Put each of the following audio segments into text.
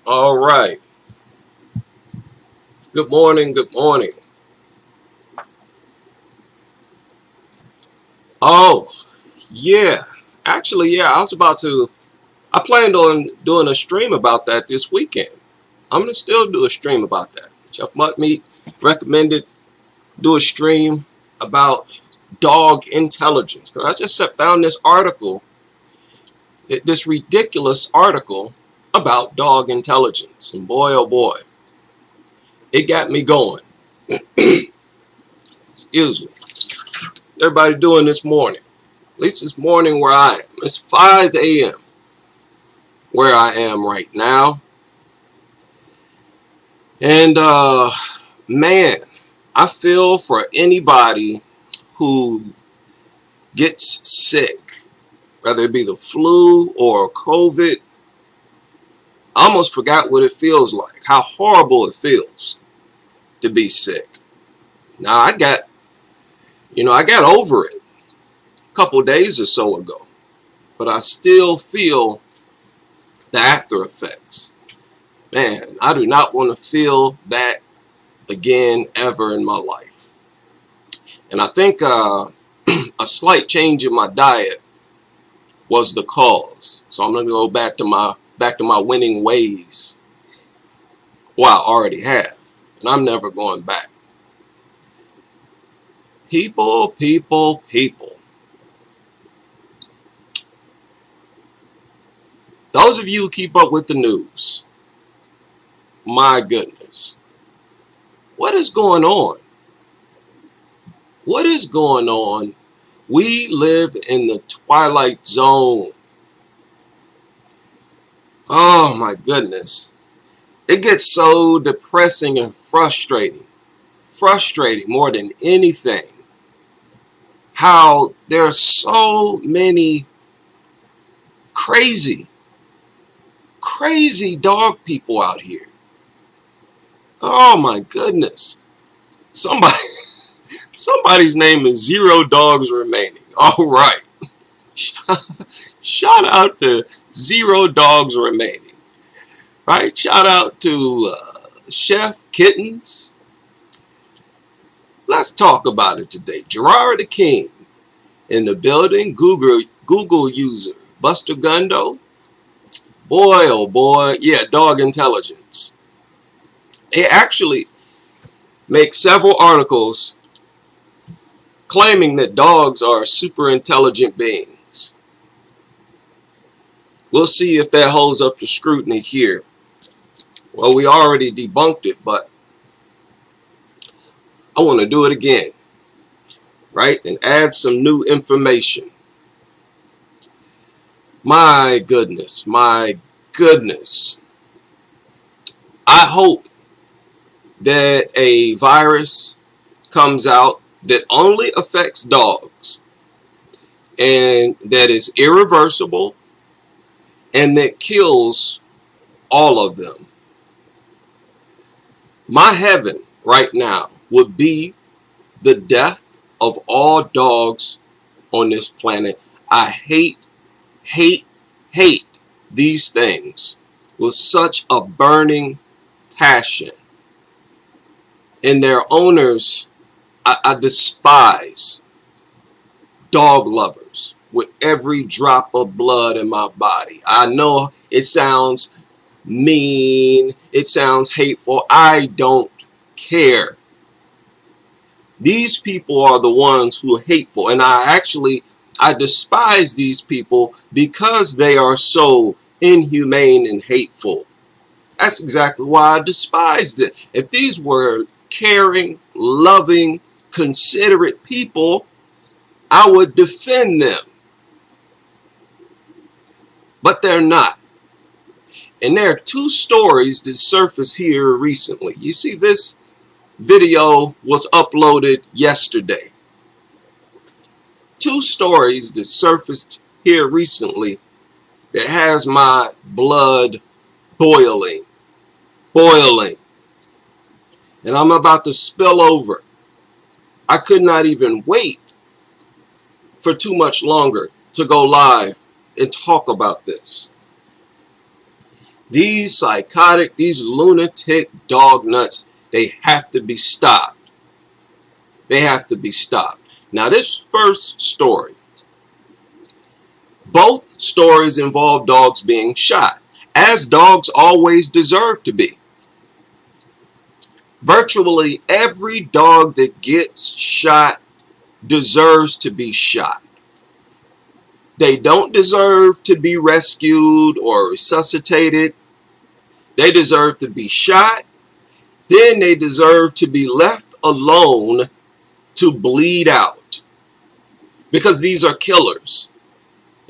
All right. Good morning. Good morning. Oh, yeah. Actually, yeah, I planned on doing a stream about that this weekend. I'm going to still do a stream about that. Chef Muttmeat recommended do a stream about dog intelligence. Because I just found this article, this ridiculous article about dog intelligence. And boy, oh boy, it got me going. Excuse me. Everybody doing this morning? At least this morning where I am. It's 5 a.m. where I am right now. And man, I feel for anybody who gets sick, whether it be the flu or COVID. I almost forgot what it feels like, how horrible it feels to be sick. Now I got over it a couple days or so ago, but I still feel the after effects. Man, I do not want to feel that again ever in my life. And I think a slight change in my diet was the cause. So I'm going to go back to my winning ways. Well, I already have, and I'm never going back. People. Those of you who keep up with the news, my goodness, what is going on? What is going on? We live in the twilight zone. Oh my goodness. It gets so depressing and frustrating. Frustrating more than anything. How there are so many crazy dog people out here. Oh my goodness. Somebody's name is Zero Dogs Remaining. All right. Shout out to Zero Dogs Remaining. Right? Shout out to Chef Kittens. Let's talk about it today. Gerard the King in the building. Google user Buster Gundo. Boy, oh boy. Yeah, dog intelligence. It actually makes several articles claiming that dogs are super intelligent beings. We'll see if that holds up to scrutiny here. Well, we already debunked it, but I want to do it again, right? And add some new information. My goodness. I hope that a virus comes out that only affects dogs and that is irreversible and that kills all of them. My heaven right now would be the death of all dogs on this planet. I hate these things with such a burning passion. And their owners, I despise dog lovers with every drop of blood in my body. I know it sounds mean, it sounds hateful. I don't care. These people are the ones who are hateful, and I despise these people because they are so inhumane and hateful. That's exactly why I despise them. If these were caring, loving, considerate people, I would defend them. But they're not. And there are two stories that surfaced here recently. You see, this video was uploaded yesterday. Two stories that surfaced here recently that has my blood boiling. And I'm about to spill over. I could not even wait for too much longer to go live and talk about this. These psychotic, these lunatic dog nuts, they have to be stopped. They have to be stopped. Now, this first story, both stories involve dogs being shot, as dogs always deserve to be. Virtually every dog that gets shot deserves to be shot. They don't deserve to be rescued or resuscitated. They deserve to be shot. Then they deserve to be left alone to bleed out, because these are killers.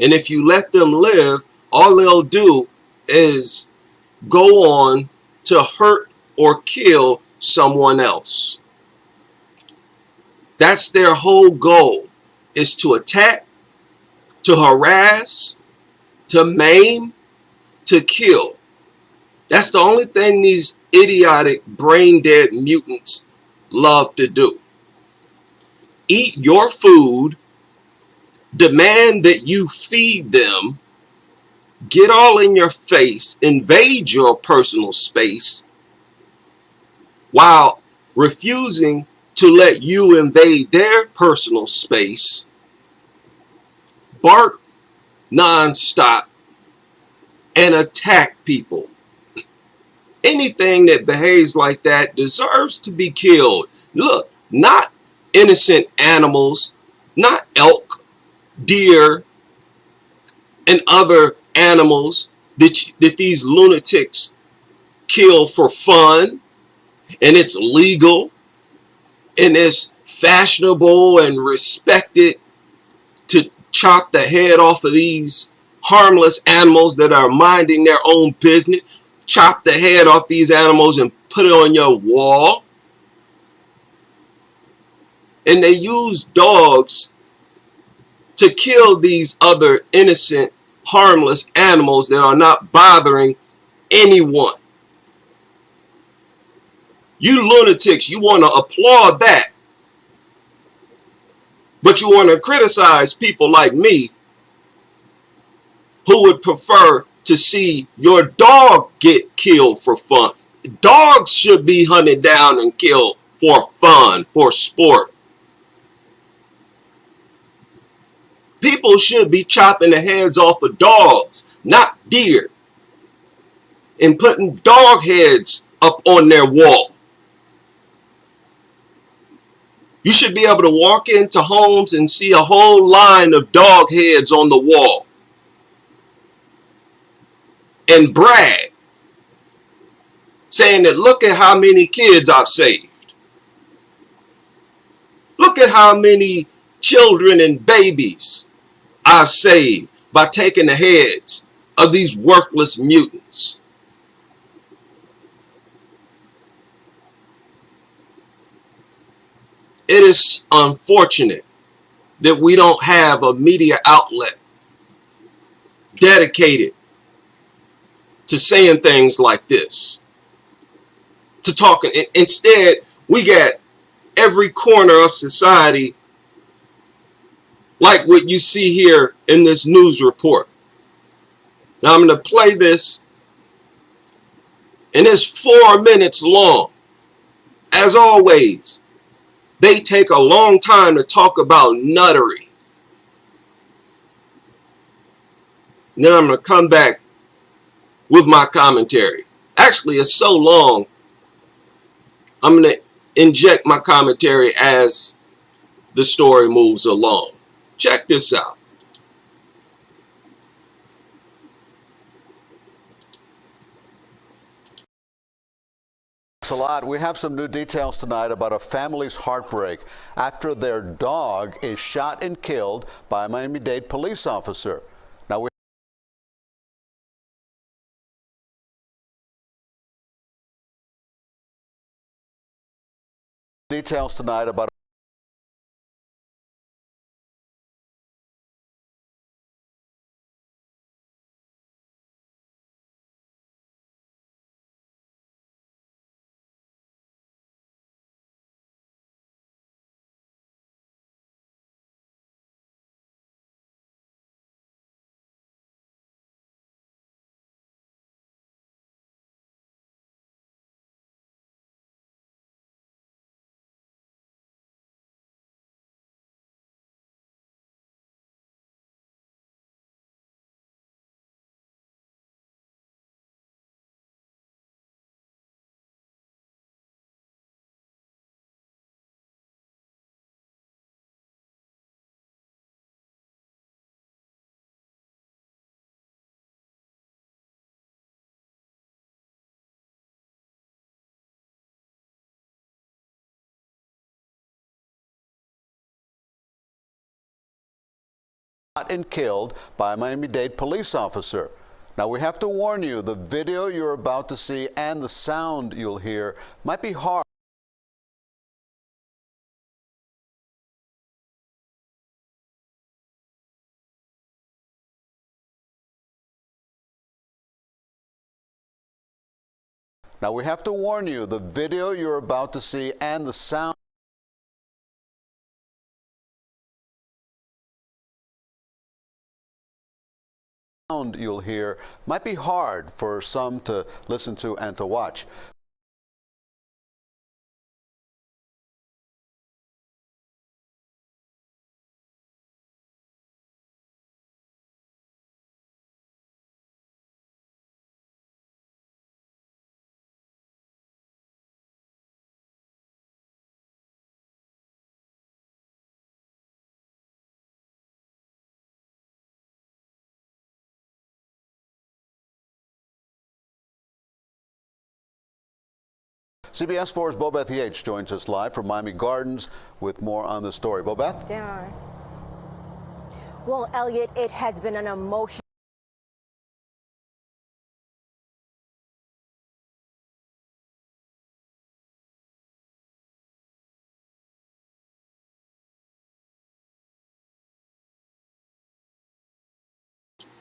And if you let them live, all they'll do is go on to hurt or kill someone else. That's their whole goal, is to attack, to harass, to maim, to kill. That's the only thing these idiotic, brain-dead mutants love to do. Eat your food, demand that you feed them, get all in your face, invade your personal space, while refusing to let you invade their personal space, bark nonstop, and attack people. Anything that behaves like that deserves to be killed. Look, not innocent animals, not elk, deer, and other animals that these lunatics kill for fun, and it's legal, and it's fashionable and respected to chop the head off of these harmless animals that are minding their own business. Chop the head off these animals and put it on your wall. And they use dogs to kill these other innocent, harmless animals that are not bothering anyone. You lunatics, you want to applaud that, but you want to criticize people like me who would prefer to see your dog get killed for fun. Dogs should be hunted down and killed for fun, for sport. People should be chopping the heads off of dogs, not deer, and putting dog heads up on their wall. You should be able to walk into homes and see a whole line of dog heads on the wall and brag, saying that look at how many kids I've saved. Look at how many children and babies I've saved by taking the heads of these worthless mutants. It is unfortunate that we don't have a media outlet dedicated to saying things like this, to talking. Instead, we got every corner of society like what you see here in this news report. Now I'm going to play this, and it's 4 minutes long. As always, they take a long time to talk about nuttery. And then I'm going to come back with my commentary. Actually, it's so long, I'm going to inject my commentary as the story moves along. Check this out. Thanks a lot. We have some new details tonight about a family's heartbreak after their dog is shot and killed by a Miami-Dade police officer. Now we details tonight about and killed by a Miami-Dade police officer. Now, we have to warn you, the video you're about to see and the sound you'll hear might be hard. Now, we have to warn you, the video you're about to see and the sound you'll hear might be hard for some to listen to and to watch. CBS 4's Bobeth Yates joins us live from Miami Gardens with more on the story. Bobeth? Darn. Well, Elliot, it has been an emotional.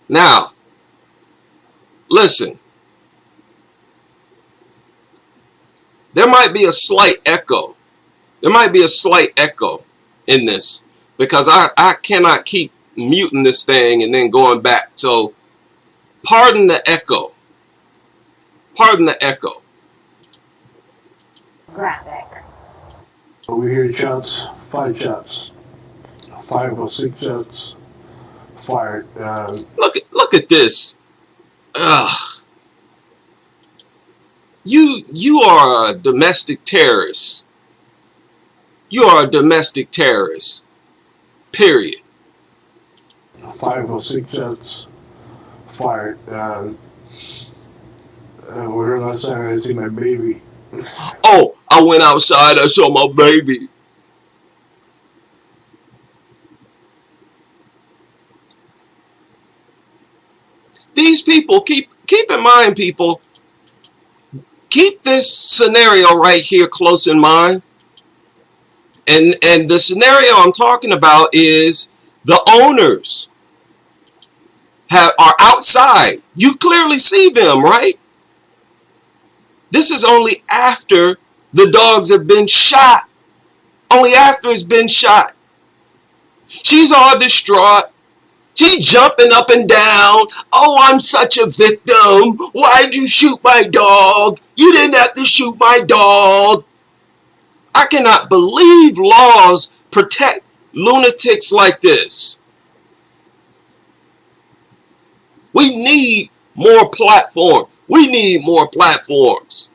Now, listen. There might be a slight echo. There might be a slight echo in this because I cannot keep muting this thing and then going back. So pardon the echo. Pardon the echo. Graphic. We hear shots, 5 shots, 5 or 6 shots fired. Look at this. Ugh. You are a domestic terrorist. You are a domestic terrorist. Period. 5 or 6 shots fired. We heard last time I see my baby. Oh, I went outside, I saw my baby. These people, keep in mind, people, keep this scenario right here close in mind. And the scenario I'm talking about is the owners are outside. You clearly see them, right? This is only after the dogs have been shot. Only after it's been shot. She's all distraught. She's jumping up and down. Oh, I'm such a victim. Why'd you shoot my dog? You didn't have to shoot my dog. I cannot believe laws protect lunatics like this. We need more platform. We need more platforms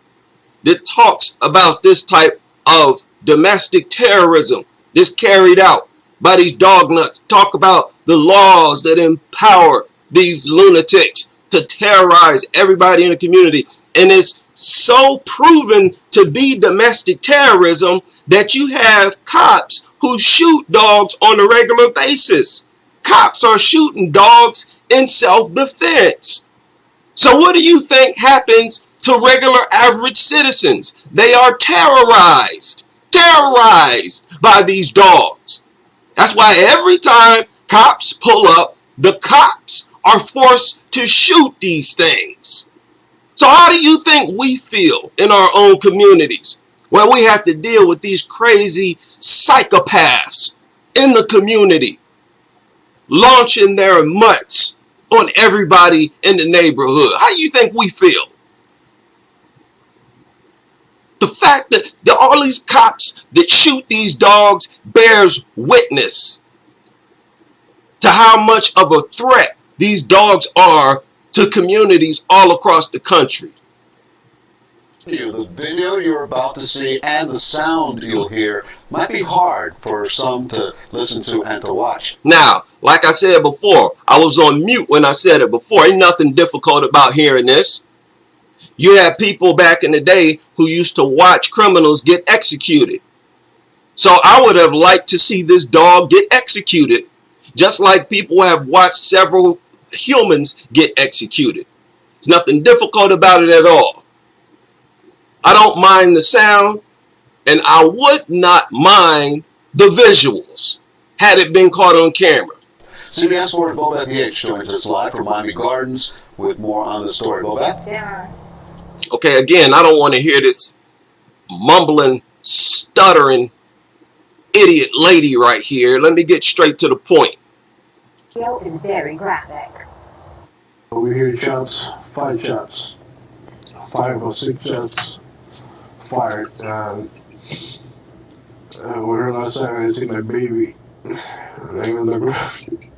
that talks about this type of domestic terrorism that's carried out by these dog nuts. Talk about the laws that empower these lunatics to terrorize everybody in the community. And it's so proven to be domestic terrorism that you have cops who shoot dogs on a regular basis. Cops are shooting dogs in self-defense. So what do you think happens to regular average citizens? They are terrorized by these dogs. That's why every time cops pull up, the cops are forced to shoot these things. So how do you think we feel in our own communities when we have to deal with these crazy psychopaths in the community launching their mutts on everybody in the neighborhood? How do you think we feel? The fact that all these cops that shoot these dogs bears witness to how much of a threat these dogs are to communities all across the country. The video you're about to see and the sound you'll hear might be hard for some to listen to and to watch. Now, like I said before, I was on mute when I said it before. Ain't nothing difficult about hearing this. You had people back in the day who used to watch criminals get executed. So I would have liked to see this dog get executed. Just like people have watched several humans get executed. There's nothing difficult about it at all. I don't mind the sound, and I would not mind the visuals had it been caught on camera. CBS Sports' Bobeth Hicks joins us live from Miami Gardens with more on the story. Bobeth? Yeah. Okay, again, I don't want to hear this mumbling, stuttering, idiot lady right here. Let me get straight to the point. Video is very graphic. We hear shots, 5 shots. 5 or 6 shots fired. We heard last time I see my baby laying on the ground.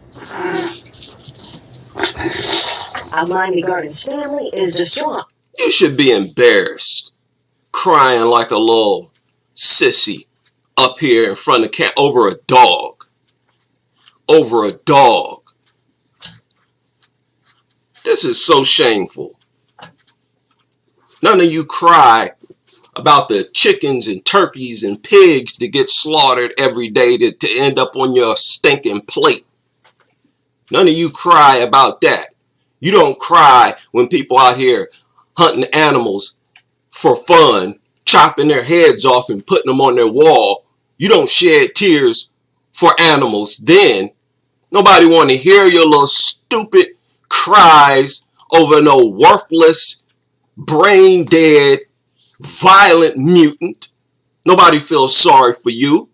A Miami Gardens family is distraught. You should be embarrassed, crying like a little sissy up here in front of camp over a dog. Over a dog. This is so shameful. None of you cry about the chickens and turkeys and pigs that get slaughtered every day to end up on your stinking plate. None of you cry about that. You don't cry when people out here hunting animals for fun, chopping their heads off and putting them on their wall. You don't shed tears for animals then. Nobody want to hear your little stupid cries over no worthless, brain dead, violent mutant. Nobody feels sorry for you.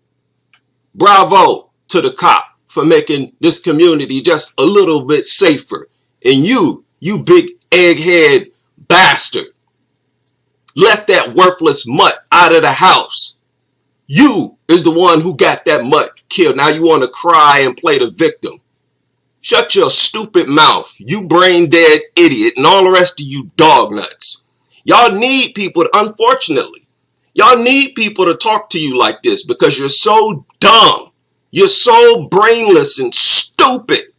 Bravo to the cop for making this community just a little bit safer. And you big egghead bastard, left that worthless mutt out of the house. You is the one who got that mutt killed. Now you want to cry and play the victim. Shut your stupid mouth, you brain dead idiot, and all the rest of you dog nuts. Y'all need people to, unfortunately, y'all need people to talk to you like this because you're so dumb. You're so brainless and stupid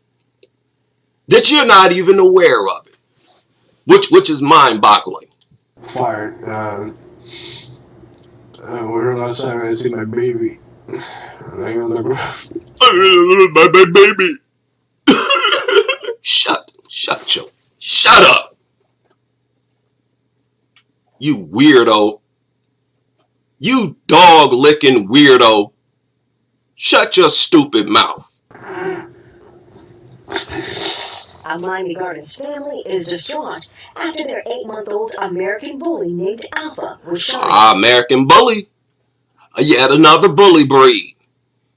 that you're not even aware of it, which is mind-boggling. Fired. We heard last time I see my baby laying on the ground. My baby. Shut up. You weirdo. You dog licking weirdo. Shut your stupid mouth. A Miami Gardens family is distraught after their 8-month-old American bully named Alpha was shot. American bully. Yet another bully breed.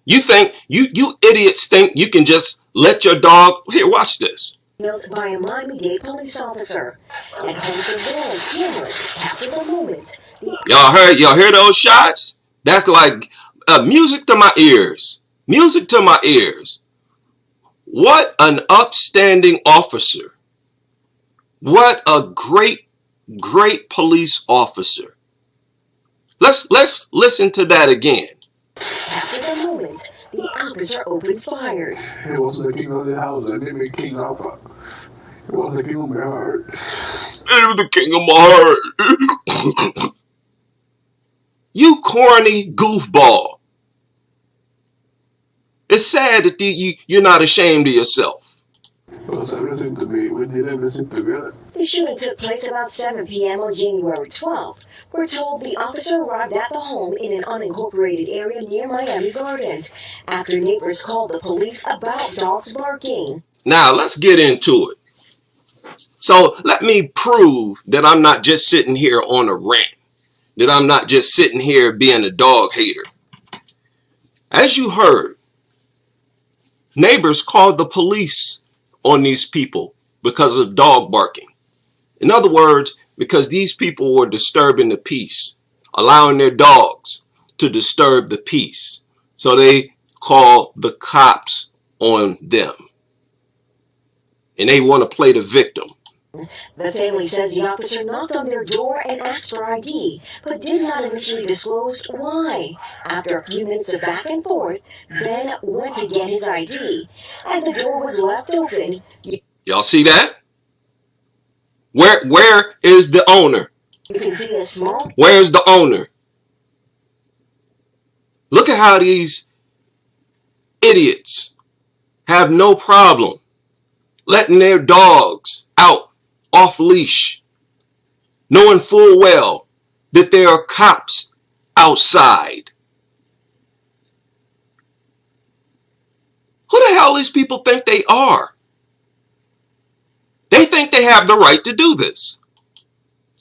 You think, you idiots think you can just let your dog, here, watch this. Killed by a Miami-Dade police officer. And homes of walls cameras capture the moment. Y'all hear those shots? That's like music to my ears. Music to my ears. What an upstanding officer. What a great police officer. Let's listen to that again. After the moment, the officer opened fire. It wasn't the king of the house that made me King Alpha. It was the king of my heart. It was the king of my heart. You corny goofball. It's sad that you're not ashamed of yourself. It was everything to me. We did everything together. The shooting took place about 7 p.m. on January 12th. We're told the officer arrived at the home in an unincorporated area near Miami Gardens after neighbors called the police about dogs barking. Now, let's get into it. So, let me prove that I'm not just sitting here on a rant. That I'm not just sitting here being a dog hater. As you heard, neighbors called the police on these people because of dog barking. In other words, because these people were disturbing the peace, allowing their dogs to disturb the peace. So they called the cops on them. And they want to play the victim. The family says the officer knocked on their door and asked for ID, but did not initially disclose why. After a few minutes of back and forth, Ben went to get his ID, and the door was left open. Y'all see that? Where is the owner? You can see a small... Where's the owner? Look at how these idiots have no problem letting their dogs out off leash, knowing full well that there are cops outside. Who the hell these people think they are? They think they have the right to do this.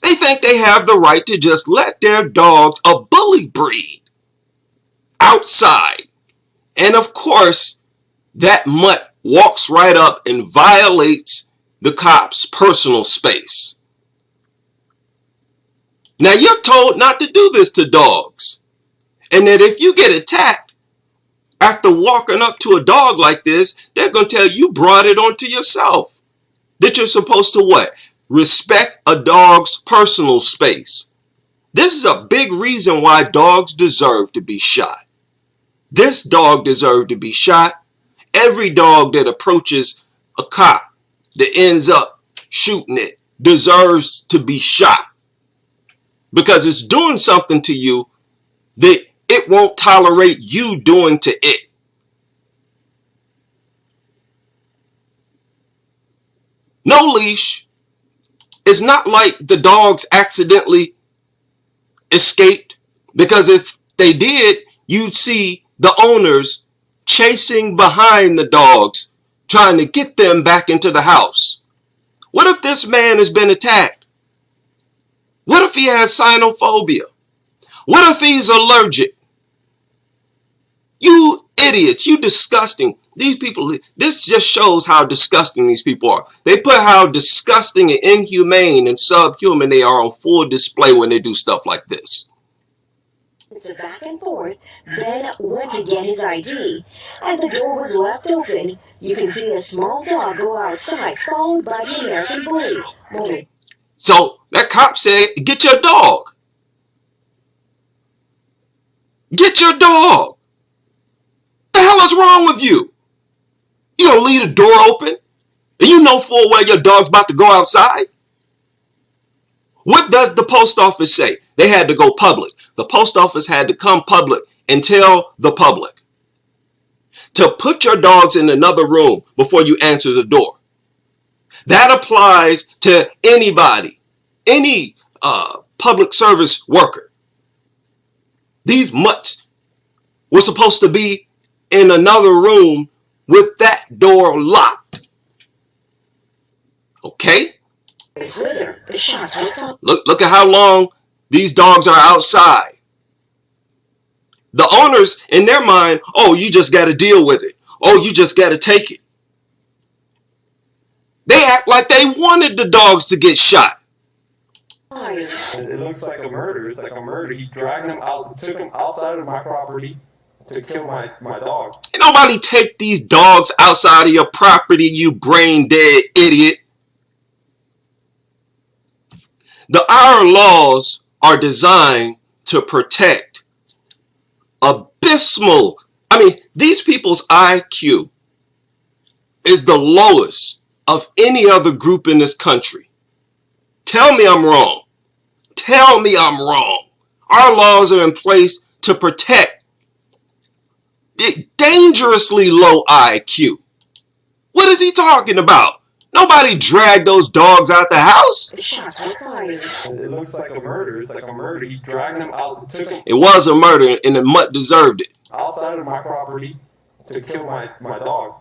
They think they have the right to just let their dogs, a bully breed, outside. And of course, that mutt walks right up and violates the cops' personal space. Now, you're told not to do this to dogs. And that if you get attacked after walking up to a dog like this, they're going to tell you brought it onto yourself. That you're supposed to what? Respect a dog's personal space. This is a big reason why dogs deserve to be shot. This dog deserved to be shot. Every dog that approaches a cop that ends up shooting it deserves to be shot, because it's doing something to you that it won't tolerate you doing to it. No leash. It's not like the dogs accidentally escaped, because if they did, you'd see the owners chasing behind the dogs, trying to get them back into the house. What if this man has been attacked? What if he has cynophobia? What if he's allergic? You idiots, you disgusting. These people, this just shows how disgusting these people are. They put how disgusting and inhumane and subhuman they are on full display when they do stuff like this. So back and forth, Ben went to get his ID, and the door was left open. You can see a small dog go outside, followed by the American bully. So that cop said, get your dog. Get your dog. What the hell is wrong with you? You gonna leave the door open and you know full well your dog's about to go outside? What does the post office say? They had to go public. The post office had to come public and tell the public to put your dogs in another room before you answer the door. That applies to anybody, any public service worker. These mutts were supposed to be in another room with that door locked. Okay? Later, the shots were Look at how long these dogs are outside. The owners, in their mind, oh, you just got to deal with it. Oh, you just got to take it. They act like they wanted the dogs to get shot. It looks like a murder. It's like a murder. He dragged them out, took them outside of my property to kill my dog. Ain't nobody take these dogs outside of your property, you brain dead idiot. Our laws are designed to protect abysmal. These people's IQ is the lowest of any other group in this country. Tell me I'm wrong. Tell me I'm wrong. Our laws are in place to protect dangerously low IQ. What is he talking about? Nobody dragged those dogs out the house. Shots were fired. It looks like a murder. It's like a murder. He dragged them out, took them. It was a murder, and the mutt deserved it. Outside of my property to kill my dog.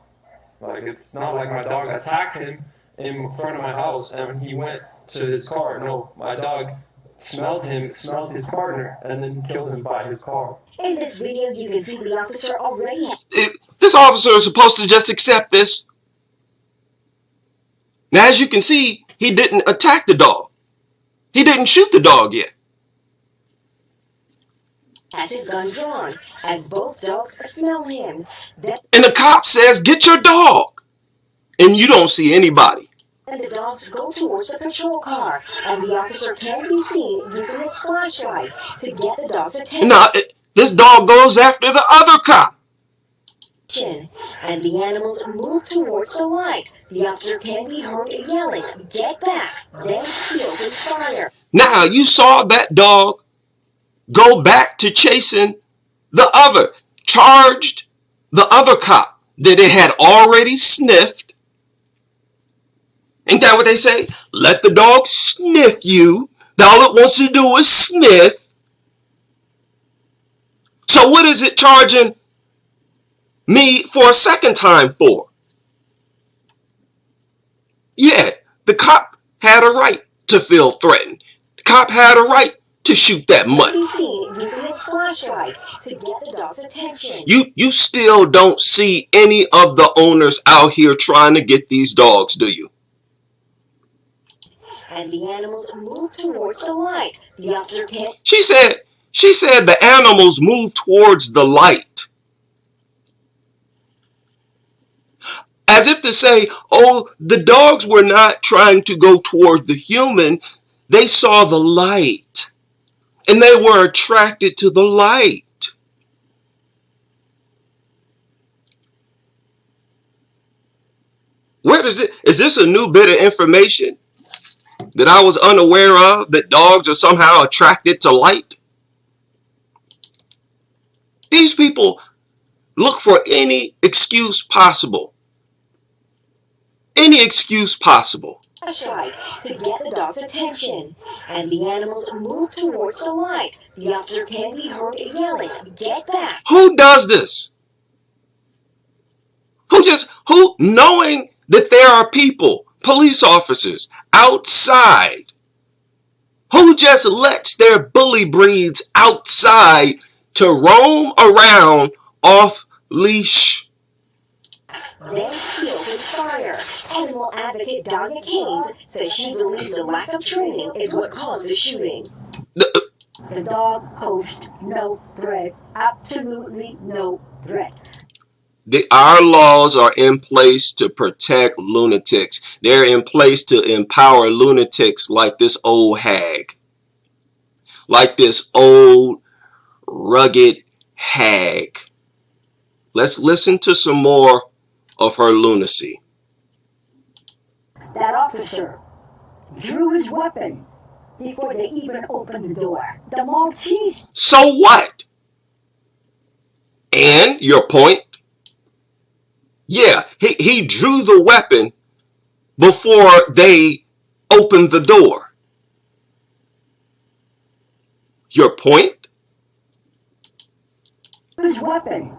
Like, it's not like my dog attacked him in front of my house and he went to his car. No, my dog smelled him, smelled his partner, and then killed him by his car. In this video, you can see the officer already this officer is supposed to just accept this. Now, as you can see, he didn't attack the dog. He didn't shoot the dog yet. has his gun drawn, as both dogs smell him. And the cop says, get your dog. And you don't see anybody. And the dogs go towards the patrol car, and the officer can be seen using his flashlight to get the dog's attention. Now, this dog goes after the other cop. And the animals move towards the light. The officer can be heard yelling, get back, then he opens fire. Now, you saw that dog go back to chasing the other, charged the other cop. that it had already sniffed. Ain't that what they say? Let the dog sniff you. All it wants to do is sniff. So what is it charging me for a second time for? Yeah, the cop had a right to feel threatened. The cop had a right to shoot that mutt. He's seen using his flashlight to get the dog's attention. You still don't see any of the owners out here trying to get these dogs, do you? And the animals moved towards the light. The officer can't. She said the animals moved towards the light. As if to say, oh, the dogs were not trying to go toward the human. They saw the light. And they were attracted to the light. Where is it? Is this a new bit of information that I was unaware of, that dogs are somehow attracted to light? These people look for any excuse possible. Any excuse possible. Flashlight to get the dog's attention. And the animals moved towards the light. The officer can be heard yelling, "Get back!" Who does this? Who, knowing that there are people, police officers, outside, who just lets their bully breeds outside to roam around off leash? Then fuel his fire. Animal advocate Danya Keynes says she believes the lack of training is what caused the shooting. The dog posed no threat, absolutely no threat. Our laws are in place to protect lunatics. They're in place to empower lunatics like this old hag. Like this old, rugged hag. Let's listen to some more of her lunacy. That officer drew his weapon before they even opened the door. The Maltese. So what? And your point? Yeah, he drew the weapon before they opened the door. Your point? His weapon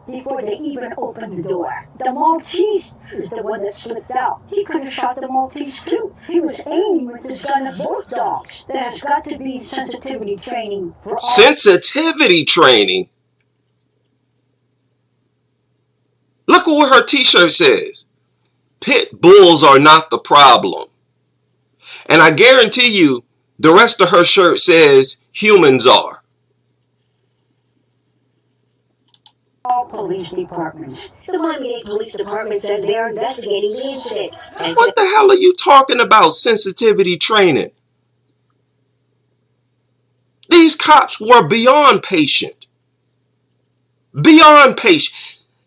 before they even opened the door. The Maltese is the one that slipped out. He could have shot the Maltese too. He was aiming with his gun at both dogs. There has got to be sensitivity training for all. Sensitivity training? Look at what her t-shirt says. Pit bulls are not the problem. And I guarantee you, the rest of her shirt says humans are. All police departments. The Miami-Dade Police Department says they are investigating the incident. What the hell are you talking about, sensitivity training? These cops were beyond patient. Beyond patient.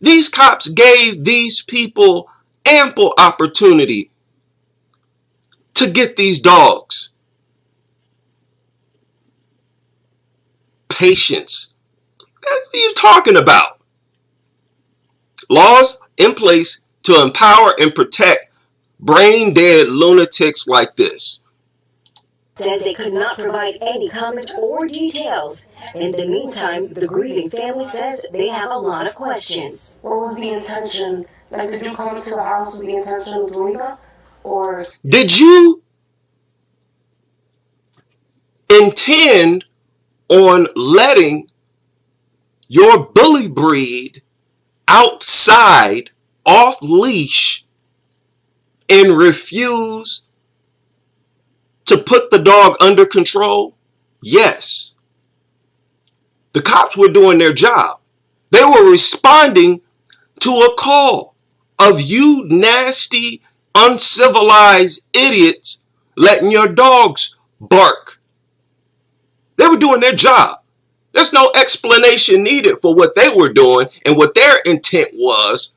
These cops gave these people ample opportunity to get these dogs. Patience. What are you talking about? Laws in place to empower and protect brain-dead lunatics like this. Says they could not provide any comment or details. In the meantime, the grieving family says they have a lot of questions. What was the intention? Like, did you come into the house with the intention to leave her? Or did you intend on letting your bully breed outside off leash and refuse to put the dog under control? Yes. The cops were doing their job. They were responding to a call of you nasty, uncivilized idiots letting your dogs bark. They were doing their job. There's no explanation needed for what they were doing and what their intent was.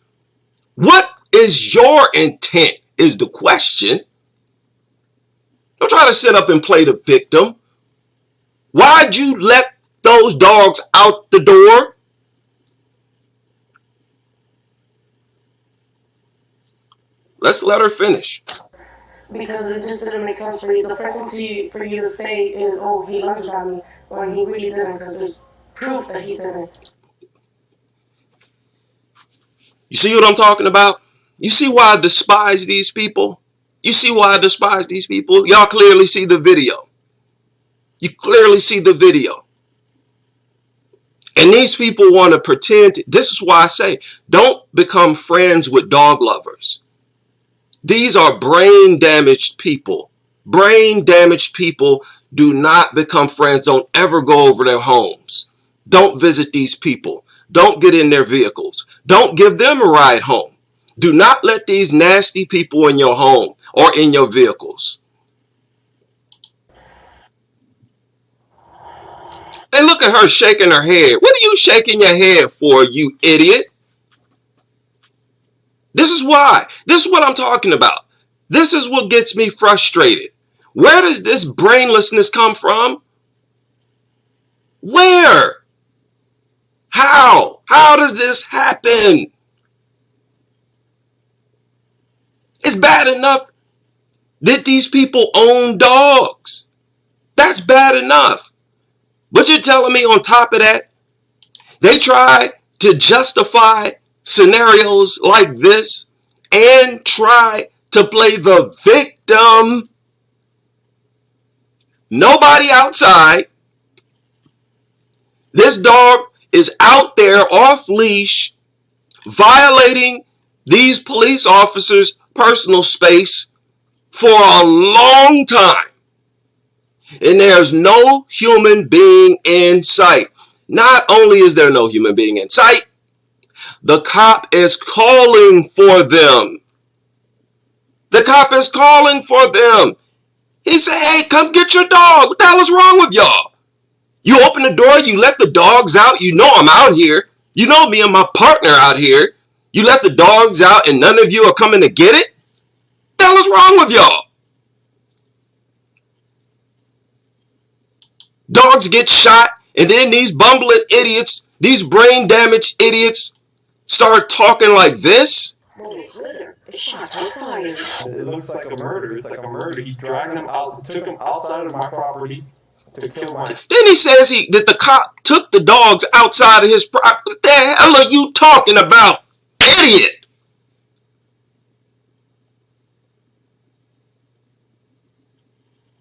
What is your intent is the question. Don't try to sit up and play the victim. Why'd you let those dogs out the door? Let's let her finish. Because it just didn't make sense for you. The first thing for you to say is, "Oh, he lunged at me," when he really didn't, because there's proof that he didn't. You see what I'm talking about? You see why I despise these people? You see why I despise these people? Y'all clearly see the video. You clearly see the video. And these people want to pretend. This is why I say, don't become friends with dog lovers. These are brain damaged people. Brain damaged people do not become friends. Don't ever go over their homes. Don't visit these people. Don't get in their vehicles. Don't give them a ride home. Do not let these nasty people in your home or in your vehicles. And look at her shaking her head. What are you shaking your head for, you idiot? This is why. This is what I'm talking about. This is what gets me frustrated. Where does this brainlessness come from? Where? How? How does this happen? It's bad enough that these people own dogs. That's bad enough. But you're telling me on top of that, they try to justify scenarios like this and try to play the victim. Nobody outside. This dog is out there off leash, violating these police officers' personal space for a long time. And there's no human being in sight. Not only is there no human being in sight, the cop is calling for them. The cop is calling for them. He said, hey, come get your dog. What the hell is wrong with y'all? You open the door, you let the dogs out. You know I'm out here. You know me and my partner out here. You let the dogs out and none of you are coming to get it? What the hell is wrong with y'all? Dogs get shot, and then these bumbling idiots, these brain damaged idiots, start talking like this. Moments later, the shots were fired. It looks like a murder. It's like a murder. He dragged him out, took him outside of my property to kill my. Then he says that the cop took the dogs outside of his property. What the hell are you talking about, idiot?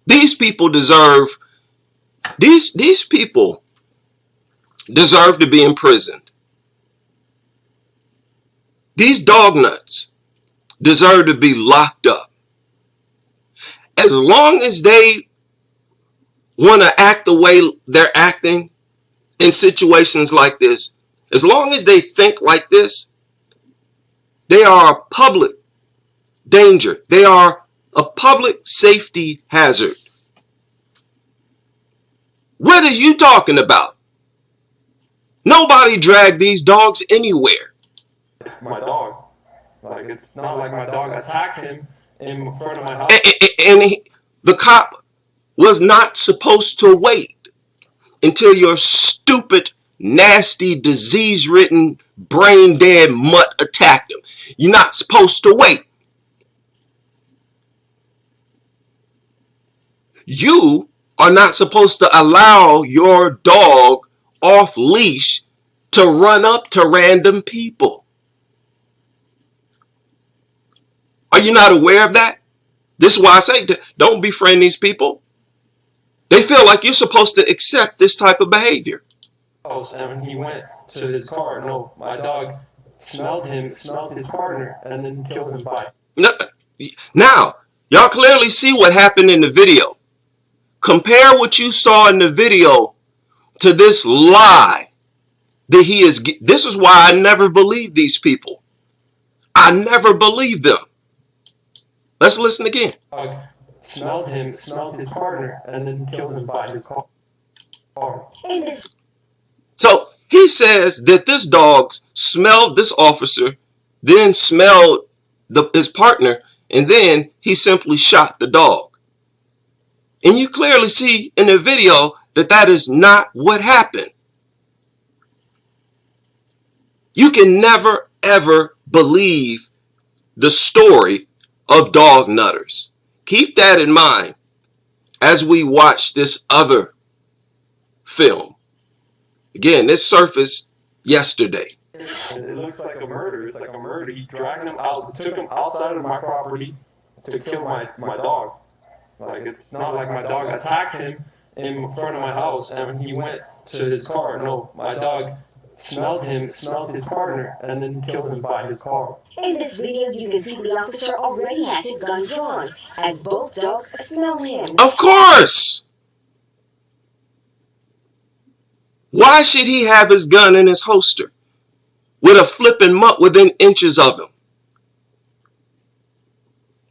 These people deserve. These people deserve to be imprisoned. These dog nuts deserve to be locked up. As long as they want to act the way they're acting in situations like this, as long as they think like this, they are a public danger. They are a public safety hazard. What are you talking about? Nobody dragged these dogs anywhere. My dog. Like, it's not like my dog attacked him in front of my house. The cop was not supposed to wait until your stupid, nasty, disease-ridden, brain-dead mutt attacked him. You're not supposed to wait. You are not supposed to allow your dog off leash to run up to random people. Are you not aware of that? This is why I say don't befriend these people. They feel like you're supposed to accept this type of behavior. And when he went to his car, no, my dog smelled his partner, and then killed him by. Now, y'all clearly see what happened in the video. Compare what you saw in the video to this lie that he is. This is why I never believe these people. I never believe them. Let's listen again. Smelled his partner, and then killed him by his car. So he says that this dog smelled this officer, then smelled his partner, and then he simply shot the dog. And you clearly see in the video that that is not what happened. You can never, ever believe the story of dog nutters. Keep that in mind as we watch this other film. Again, this surfaced yesterday. It looks like a murder. It's like a murder. He dragged him out, took him outside of my property to kill my dog. Like, it's not like my dog attacked him in front of my house and he went to his car. No, my dog smelled his partner, and then killed him by his car. In this video, you can see the officer already has his gun drawn, as both dogs smell him. Of course! Why should he have his gun in his holster with a flipping mutt within inches of him?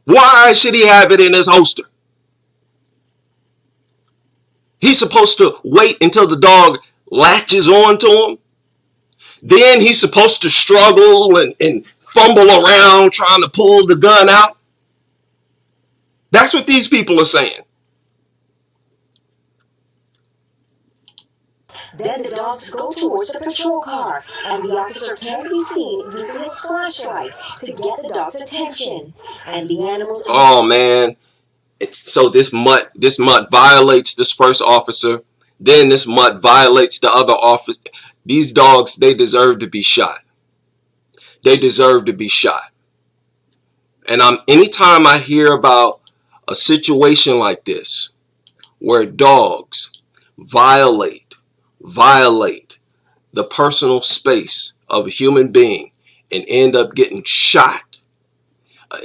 Why should he have it in his holster? He's supposed to wait until the dog latches on to him. Then he's supposed to struggle and fumble around trying to pull the gun out. That's what these people are saying. Then the dogs go towards the patrol car, and the officer can be seen using his flashlight to get the dog's attention. And the animals... Oh, man. So this mutt violates this first officer. Then this mutt violates the other officer. These dogs, they deserve to be shot. They deserve to be shot. And anytime I hear about a situation like this, where dogs violate the personal space of a human being and end up getting shot,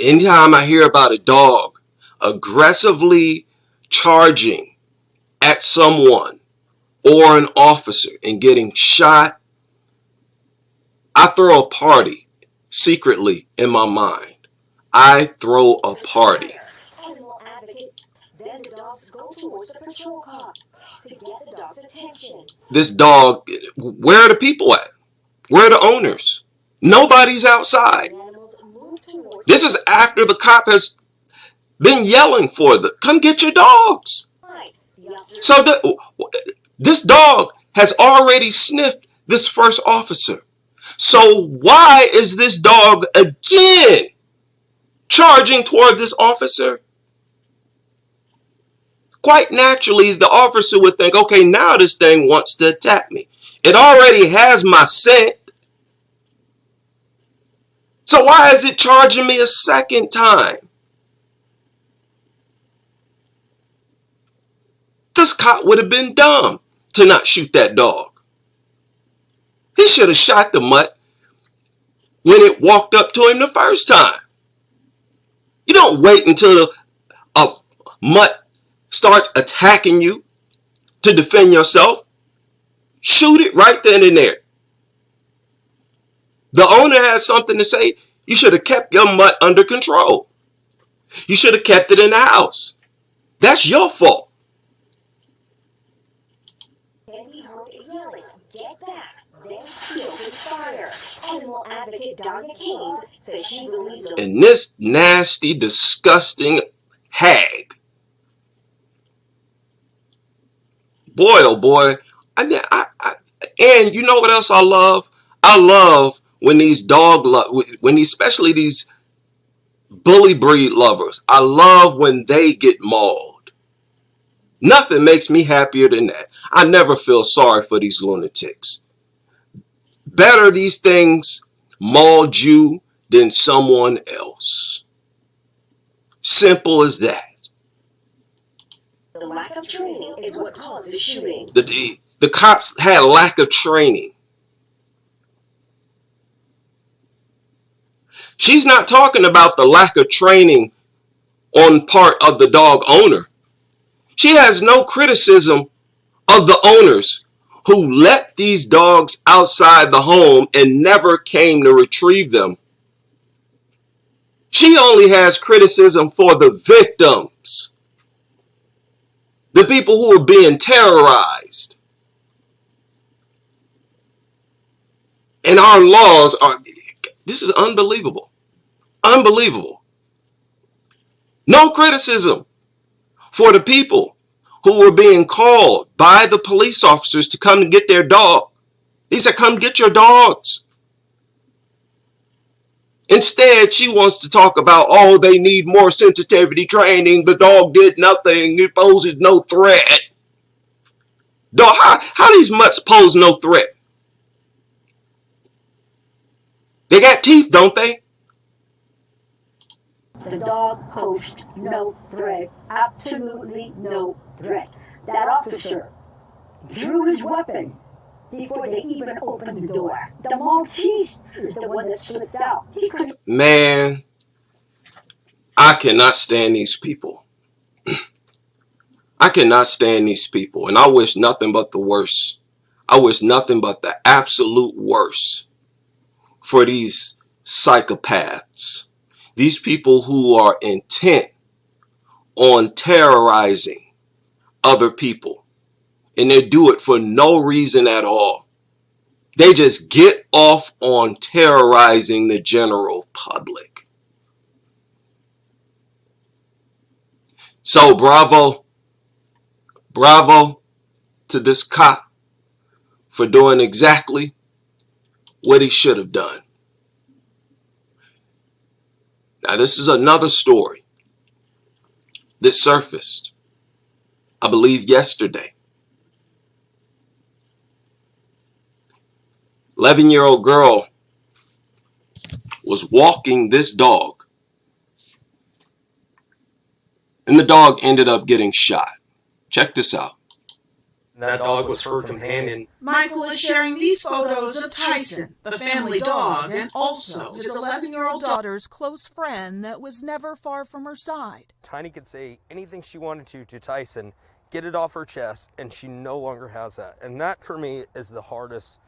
anytime I hear about a dog aggressively charging at someone or an officer and getting shot, I throw a party secretly in my mind. I throw a party. Then the dogs go towards the patrol car to get the dog's attention. This dog, where are the people at? Where are the owners? Nobody's outside. This is after the cop has been yelling for them. Come get your dogs. So this dog has already sniffed this first officer. So why is this dog again charging toward this officer? Quite naturally, the officer would think, okay, now this thing wants to attack me. It already has my scent. So why is it charging me a second time? This cop would have been dumb to not shoot that dog. He should have shot the mutt when it walked up to him the first time. You don't wait until a mutt starts attacking you to defend yourself. Shoot it right then and there. The owner has something to say. You should have kept your mutt under control. You should have kept it in the house. That's your fault. Then he heard yelling, "Get back!" Then he opened fire. Animal advocate Donna Keynes says she believes... And this nasty, disgusting hag. Boy, oh boy. And you know what else I love? I love when these especially these bully breed lovers, I love when they get mauled. Nothing makes me happier than that. I never feel sorry for these lunatics. Better these things mauled you than someone else. Simple as that. The lack of training is what caused the shooting. The cops had a lack of training. She's not talking about the lack of training on part of the dog owner. She has no criticism of the owners who let these dogs outside the home and never came to retrieve them. She only has criticism for the victims. The people who are being terrorized. And our laws are... This is unbelievable. Unbelievable. No criticism for the people who were being called by the police officers to come and get their dog. He said, come get your dogs. Instead, she wants to talk about, oh, they need more sensitivity training. The dog did nothing. It poses no threat. Dog, how these mutts pose no threat? They got teeth, don't they? The dog posed no threat, absolutely no threat. That officer drew his weapon before they even opened the door. The Maltese is the one that slipped out. He couldn't. Man, I cannot stand these people. I cannot stand these people, and I wish nothing but the worst. I wish nothing but the absolute worst for these psychopaths. These people who are intent on terrorizing other people, and they do it for no reason at all. They just get off on terrorizing the general public. So bravo to this cop for doing exactly what he should have done. Now, this is another story that surfaced, I believe, yesterday. 11-year-old girl was walking this dog, and the dog ended up getting shot. Check this out. That dog was her companion. Michael is sharing these photos of Tyson, the family dog, and also his 11-year-old daughter's close friend that was never far from her side. Tiny could say anything she wanted to Tyson, get it off her chest, and she no longer has that. And that, for me, is the hardest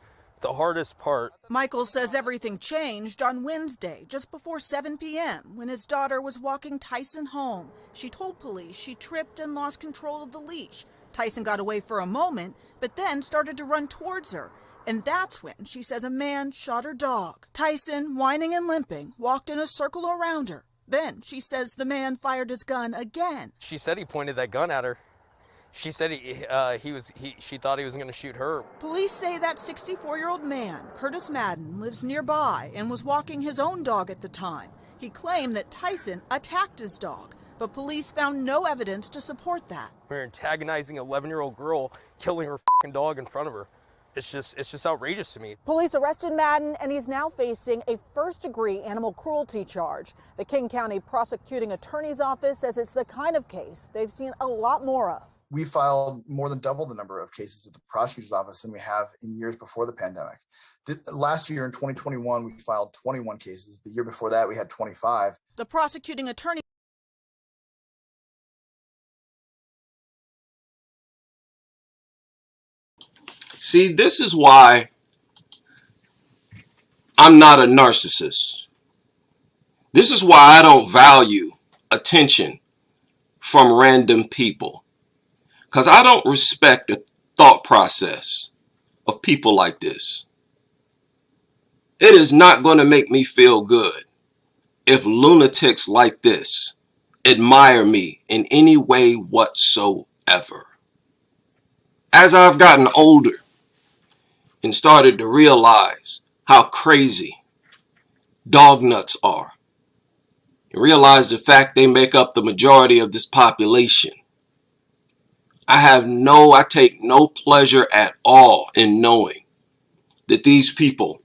part. Michael says everything changed on Wednesday, just before 7 p.m., when his daughter was walking Tyson home. She told police she tripped and lost control of the leash. Tyson got away for a moment, but then started to run towards her. And that's when she says a man shot her dog. Tyson, whining and limping, walked in a circle around her. Then she says the man fired his gun again. She said he pointed that gun at her. She said she thought he was going to shoot her. Police say that 64-year-old man, Curtis Madden, lives nearby and was walking his own dog at the time. He claimed that Tyson attacked his dog, but police found no evidence to support that. We're antagonizing an 11-year-old girl, killing her fucking dog in front of her. It's just outrageous to me. Police arrested Madden, and he's now facing a first-degree animal cruelty charge. The King County Prosecuting Attorney's Office says it's the kind of case they've seen a lot more of. We filed more than double the number of cases at the prosecutor's office than we have in years before the pandemic. Last year in 2021, we filed 21 cases. The year before that, we had 25. The prosecuting attorney See, this is why I'm not a narcissist. This is why I don't value attention from random people. Because I don't respect the thought process of people like this. It is not going to make me feel good if lunatics like this admire me in any way whatsoever. As I've gotten older and started to realize how crazy dog nuts are, and realize the fact they make up the majority of this population, I take no pleasure at all in knowing that these people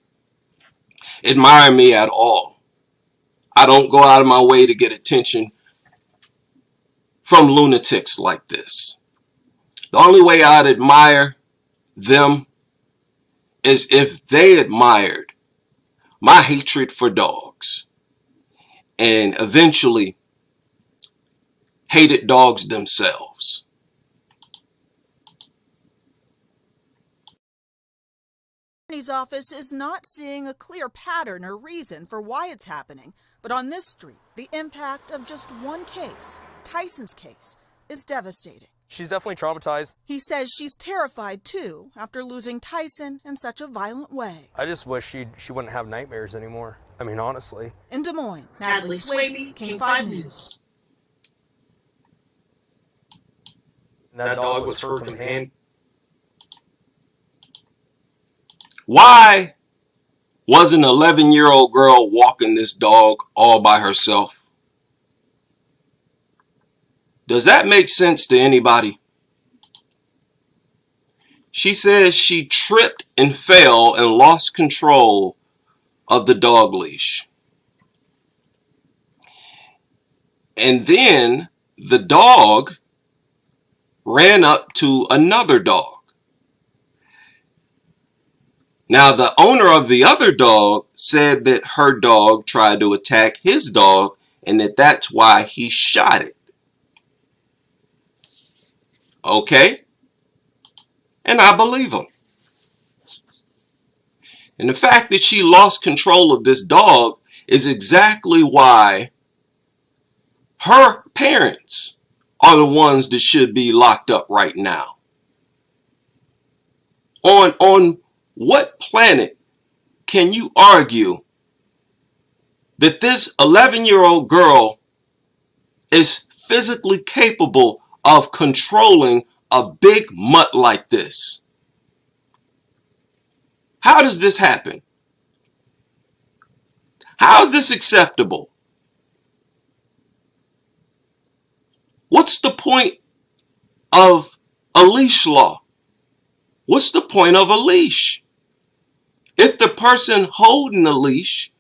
admire me at all. I don't go out of my way to get attention from lunatics like this. The only way I'd admire them is if they admired my hatred for dogs and eventually hated dogs themselves. Attorney's office is not seeing a clear pattern or reason for why it's happening, but on this street, the impact of just one case, Tyson's case, is devastating. She's definitely traumatized. He says she's terrified too after losing Tyson in such a violent way. I just wish she wouldn't have nightmares anymore. I mean, honestly. In Des Moines, Natalie Swayze, King 5 News. That dog was her companion. Why Was an 11-year-old girl walking this dog all by herself? Does that make sense to anybody? She says she tripped and fell and lost control of the dog leash. And then the dog ran up to another dog. Now, the owner of the other dog said that her dog tried to attack his dog and that that's why he shot it. Okay? And I believe him. And the fact that she lost control of this dog is exactly why her parents are the ones that should be locked up right now. On what planet can you argue that this 11-year-old girl is physically capable of controlling a big mutt like this? How does this happen? How is this acceptable? What's the point of a leash law? What's the point of a leash? If the person holding the leash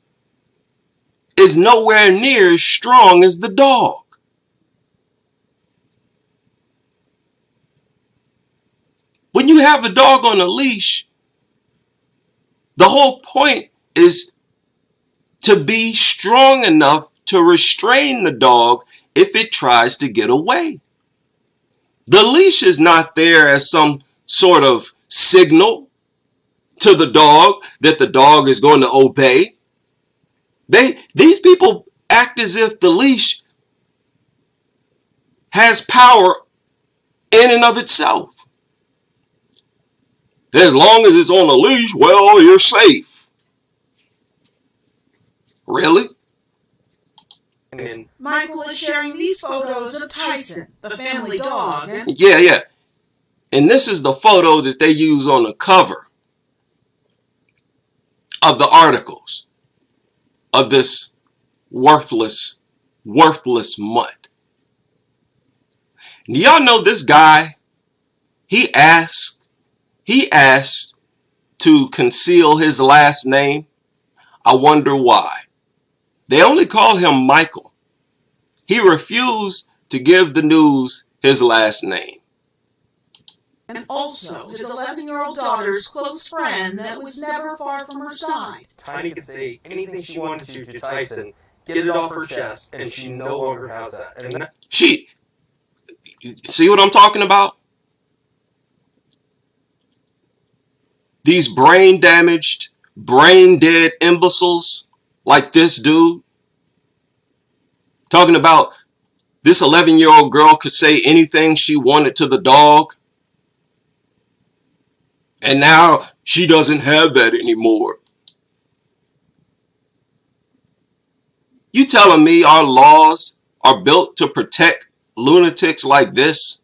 is nowhere near as strong as the dog. When you have a dog on a leash, the whole point is to be strong enough to restrain the dog if it tries to get away. The leash is not there as some sort of signal to the dog that the dog is going to obey. These people act as if the leash has power in and of itself. As long as it's on a leash, well, you're safe. Really? Michael is sharing these photos of Tyson, the family dog. Yeah. And this is the photo that they use on the cover of the articles of this worthless mutt. Do y'all know this guy? He asked to conceal his last name. I wonder why. They only call him Michael. He refused to give the news his last name. And also his 11-year-old daughter's close friend that was never far from her side. Tiny could say anything she wanted to Tyson, get it off her chest, and she no longer has that. And she, see what I'm talking about? These brain damaged, brain dead imbeciles like this dude. Talking about this 11-year-old girl could say anything she wanted to the dog. And now she doesn't have that anymore. You telling me our laws are built to protect lunatics like this?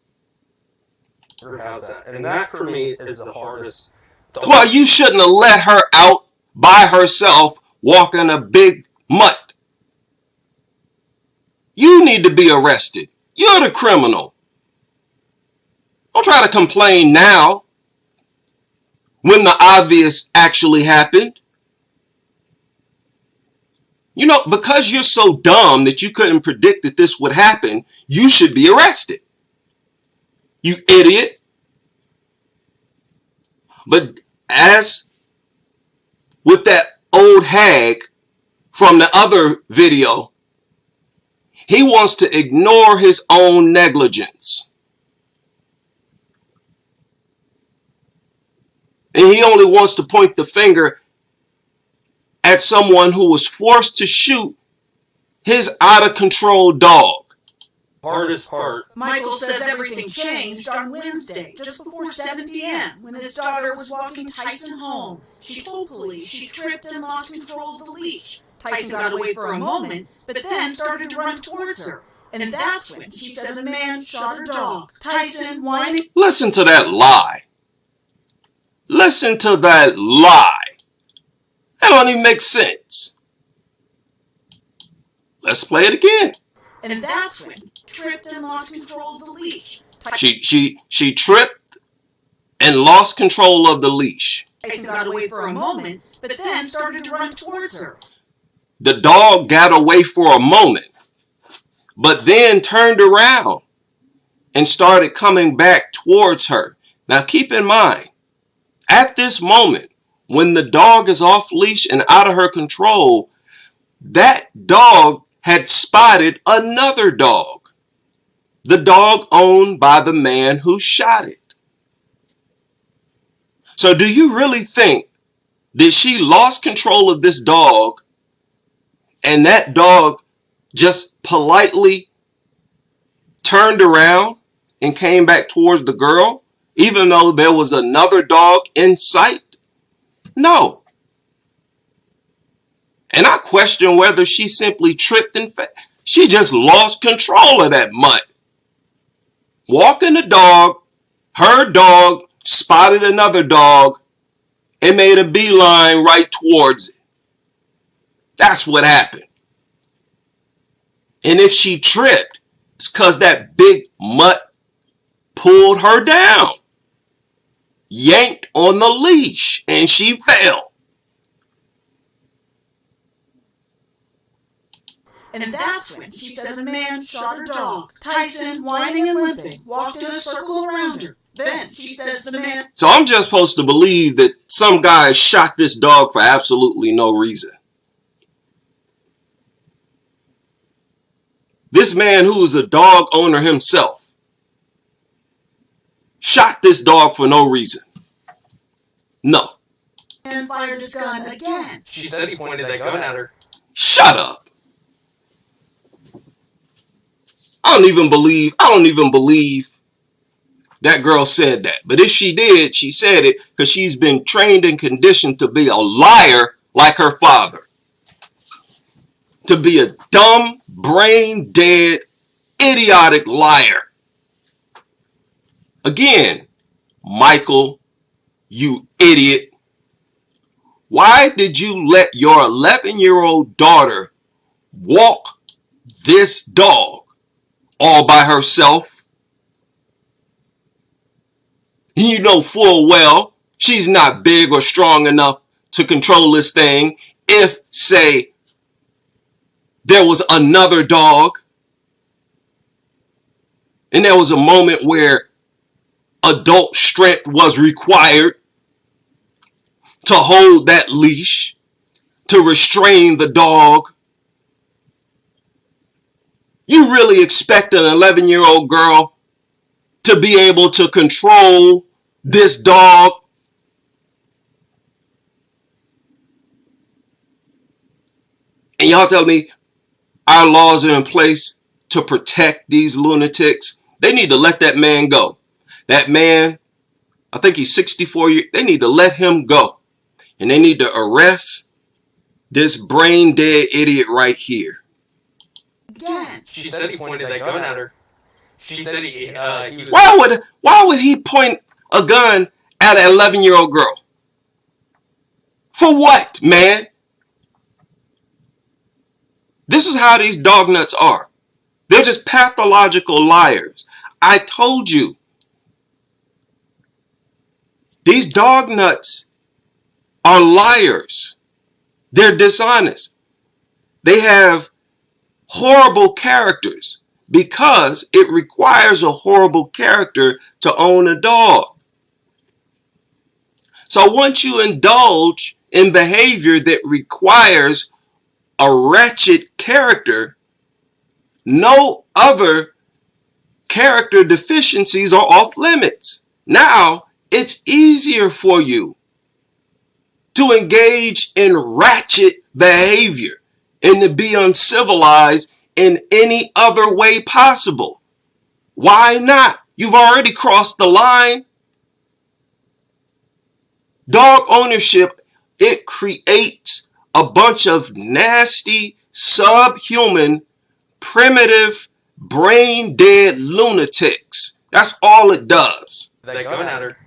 And that for me is the hardest. Well, you shouldn't have let her out by herself walking a big mutt. You need to be arrested. You're the criminal. Don't try to complain now when the obvious actually happened. You know, because you're so dumb that you couldn't predict that this would happen, you should be arrested. You idiot. But as with that old hag from the other video, he wants to ignore his own negligence. And he only wants to point the finger at someone who was forced to shoot his out-of-control dog. Hardest part. Michael says everything changed on Wednesday, just before 7 p.m., when his daughter was walking Tyson home. She told police she tripped and lost control of the leash. Tyson got away for a moment, but then started to run towards her. And that's when she says a man shot her dog. Tyson whining. Listen to that lie. Listen to that lie. That don't even make sense. Let's play it again. And that's when tripped and lost control of the leash. She tripped and lost control of the leash. Tyson got away for a moment, but then started to run towards her. The dog got away for a moment, but then turned around and started coming back towards her. Now keep in mind, at this moment, when the dog is off leash and out of her control, that dog had spotted another dog. The dog owned by the man who shot it. So do you really think that she lost control of this dog and that dog just politely turned around and came back towards the girl, even though there was another dog in sight? No. And I question whether she simply tripped and fell. She just lost control of that mutt. Walking the dog, her dog spotted another dog and made a beeline right towards it. That's what happened. And if she tripped, it's because that big mutt pulled her down, yanked on the leash, and she fell. And that's when she says a man shot her dog. Tyson, whining and limping, walked in a circle around her. Then she says the man... So I'm just supposed to believe that some guy shot this dog for absolutely no reason. This man, who is a dog owner himself, shot this dog for no reason. No. And fired his gun again. She said he pointed that gun at her. Shut up. I don't even believe that girl said that. But if she did, she said it because she's been trained and conditioned to be a liar like her father. To be a dumb, brain-dead, idiotic liar. Again, Michael, you idiot. Why did you let your 11-year-old daughter walk this dog all by herself? You know full well she's not big or strong enough to control this thing if, say, there was another dog and there was a moment where adult strength was required to hold that leash, to restrain the dog. You really expect an 11-year-old girl to be able to control this dog? And y'all tell me our laws are in place to protect these lunatics? They need to let that man go. That man, I think he's 64 years. They need to let him go. And they need to arrest this brain dead idiot right here. Again. She said he pointed that gun at her. She said he was... Why would he point a gun at an 11-year-old girl? For what, man? This is how these dog nuts are. They're just pathological liars. I told you. These dog nuts are liars. They're dishonest. They have horrible characters because it requires a horrible character to own a dog. So once you indulge in behavior that requires a wretched character, no other character deficiencies are off limits. Now it's easier for you to engage in ratchet behavior and to be uncivilized in any other way possible. Why not? You've already crossed the line. Dog ownership, it creates a bunch of nasty, subhuman, primitive, brain-dead lunatics. That's all it does. That gun at her.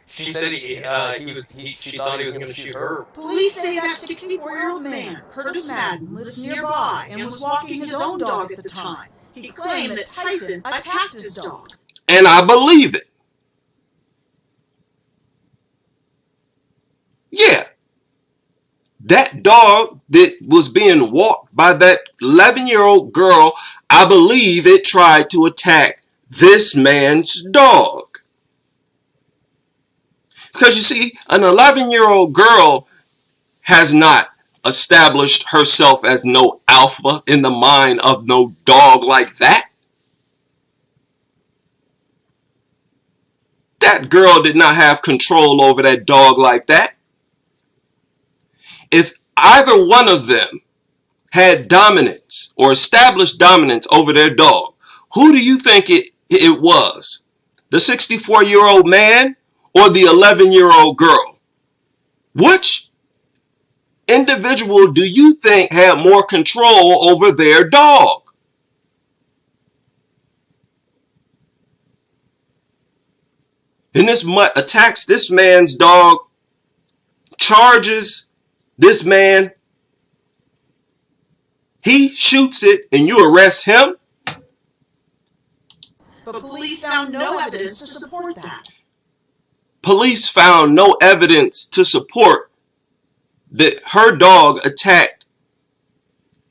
She said she thought he was going to shoot her. Police say that 64-year-old man, Curtis Madden, lives nearby and was walking his own dog at the time. He claimed that Tyson attacked his dog. And I believe it. Yeah. That dog that was being walked by that 11-year-old girl, I believe it tried to attack this man's dog. Because you see, an 11-year-old girl has not established herself as no alpha in the mind of no dog like that. That girl did not have control over that dog like that. If either one of them had dominance or established dominance over their dog, who do you think it was? The 64-year-old man or the 11-year-old girl? Which individual do you think had more control over their dog? And this mutt attacks this man's dog, charges this man, he shoots it, and you arrest him? But police found no evidence to support that. Police found no evidence to support that her dog attacked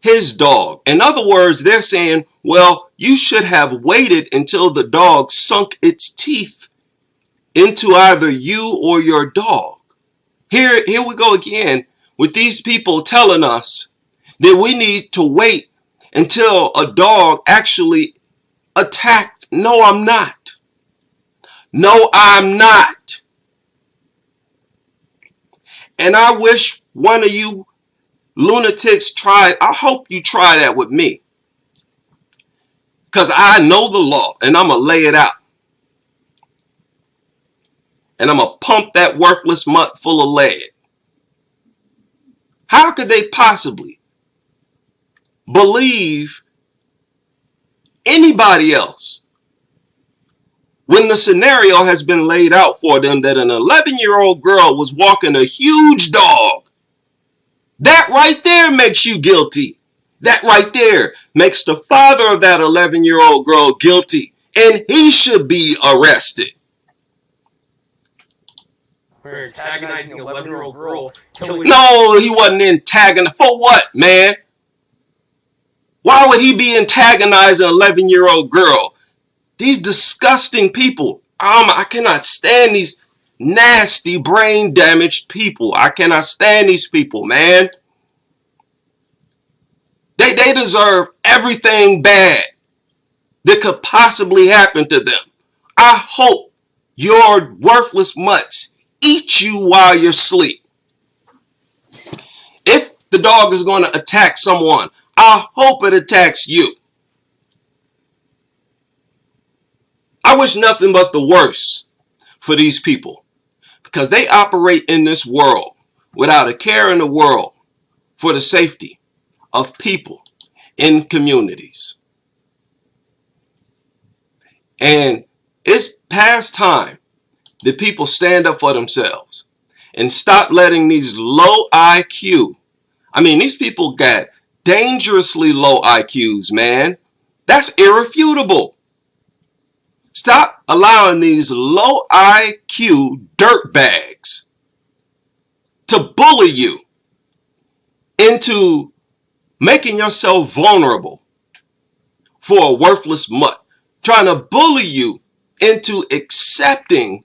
his dog. In other words, they're saying, well, you should have waited until the dog sunk its teeth into either you or your dog. Here we go again with these people telling us that we need to wait until a dog actually attacked. No, I'm not. No, I'm not. And I wish one of you lunatics I hope you try that with me. Because I know the law and I'm going to lay it out. And I'm going to pump that worthless mutt full of lead. How could they possibly believe anybody else when the scenario has been laid out for them that an 11-year-old girl was walking a huge dog? That right there makes you guilty. That right there makes the father of that 11-year-old girl guilty, and he should be arrested. We're antagonizing an 11-year-old girl. No, he wasn't antagonizing. For what, man? Why would he be antagonizing an 11-year-old girl? These disgusting people. I cannot stand these nasty, brain-damaged people. I cannot stand these people, man. They deserve everything bad that could possibly happen to them. I hope your worthless mutts eat you while you're asleep. If the dog is going to attack someone, I hope it attacks you. I wish nothing but the worst for these people, because they operate in this world without a care in the world for the safety of people in communities. And it's past time that people stand up for themselves and stop letting these low IQ. These people got dangerously low IQs, man. That's irrefutable. Stop allowing these low IQ dirtbags to bully you into making yourself vulnerable for a worthless mutt. Trying to bully you into accepting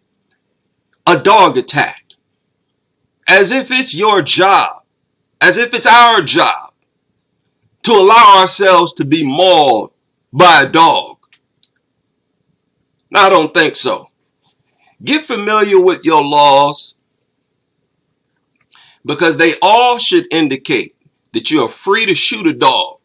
a dog attack. As if it's your job. As if it's our job to allow ourselves to be mauled by a dog. I don't think so. Get familiar with your laws, because they all should indicate that you are free to shoot a dog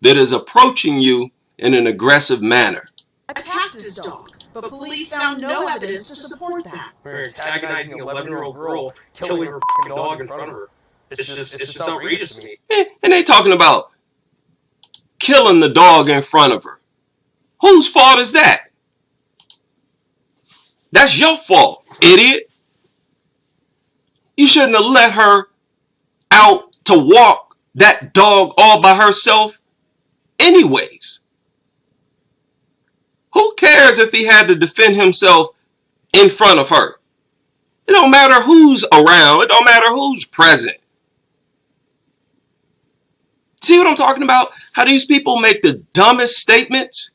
that is approaching you in an aggressive manner. Attacked his dog, but police found no evidence to support that. We're antagonizing an 11-year-old girl, killing her dog in front of her. It's just outrageous to me. And they talking about killing the dog in front of her. Whose fault is that? That's your fault, idiot. You shouldn't have let her out to walk that dog all by herself anyways. Who cares if he had to defend himself in front of her? It don't matter who's around. It don't matter who's present. See what I'm talking about? How these people make the dumbest statements?